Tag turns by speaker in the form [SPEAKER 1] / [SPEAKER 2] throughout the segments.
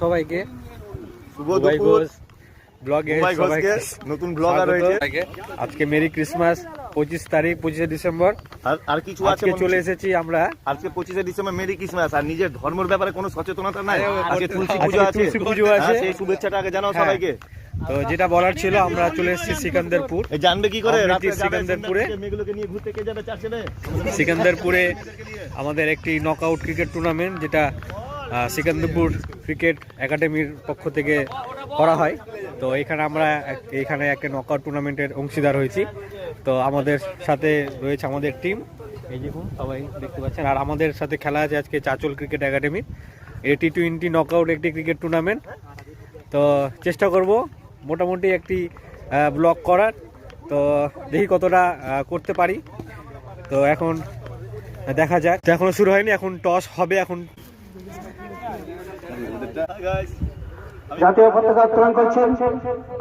[SPEAKER 1] সবাইকে নতুন ব্লগার রয়েছে আজকে মেরি ক্রিসমাস 25 তারিখ 25 ডিসেম্বর
[SPEAKER 2] আর কিছু
[SPEAKER 1] আজকে চলে এসেছি আমরা
[SPEAKER 2] আজকে 25 ডিসেম্বর মেরি ক্রিসমাস আর নিজের ধর্মের ব্যাপারে কোনো সচেতনতা নাই আজকে তুলসী পুজো আছে সেই শুভেচ্ছাটা আগে জানাও সবাইকে
[SPEAKER 1] তো যেটা বলার ছিল আমরা চলে এসেছি সিকান্দারপুর
[SPEAKER 2] জানবে কি করে
[SPEAKER 1] সিকান্দারপুরে
[SPEAKER 2] মেয়েগুলোকে নিয়ে ঘুরতে কে যাবে চার ছেলে
[SPEAKER 1] সিকান্দারপুরে আমাদের একটি নকআউট ক্রিকেট টুর্নামেন্ট যেটা সিকান্দারপুর ক্রিকেট একাডেমির পক্ষ থেকে করা হয় তো এখানে একটা নকআউট টুর্নামেন্টের অংশীদার হয়েছি তো আমাদের সাথে রয়েছে আমাদের টিম এই দেখুন সবাই দেখতে পাচ্ছেন আর আমাদের সাথে খেলা আছে আজকে Chanchal cricket academy T20 knockout একটি ক্রিকেট টুর্নামেন্ট তো চেষ্টা করব মোটামুটি একটি ব্লগ করার তো দেখি কতটা করতে পারি তো এখন দেখা যাক তো এখনো শুরু হয়নি এখন টস হবে এখন
[SPEAKER 3] জাতীয় পতাকা উত্তোলন করছেন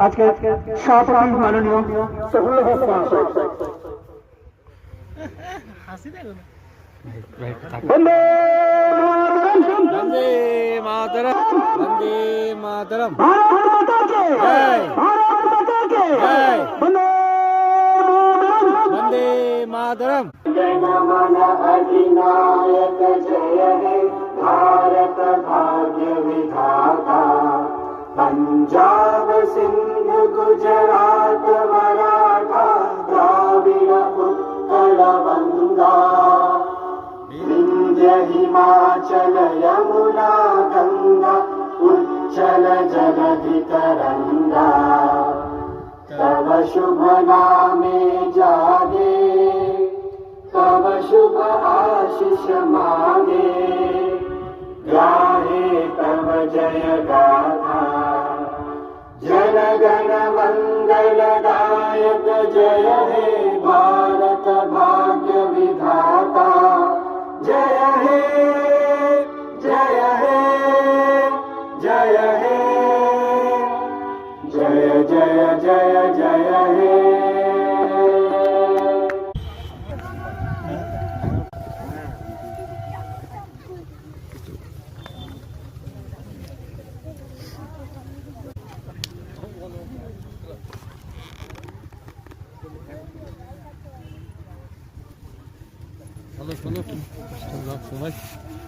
[SPEAKER 3] আজকে সভাপতি মাননীয় সফুল্লাহ মহাশয় বন্দে
[SPEAKER 1] মাতরম বন্দে মাতরম
[SPEAKER 3] ভারত মাতা কি জয় ভারত মাতা কি জয়
[SPEAKER 1] বন্দে মাতরম
[SPEAKER 3] जनमन अधिनायक जय हे भारत भाग्य विधाता पंजाब सिंध गुजरात मराठा द्राविड उत्कल गंगा विंध्य हिमाचल यमुना गंगा उच्चल जलधि तरंगा तव शुभ नामे जागे तव शुभ आशीष मांगे गाहे तव जय गाथा जन गण मंगल दायक जय हे भारत भाग्य विधाता जय हे जय हे जय हे जय जय जय जय हे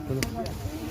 [SPEAKER 1] Hello.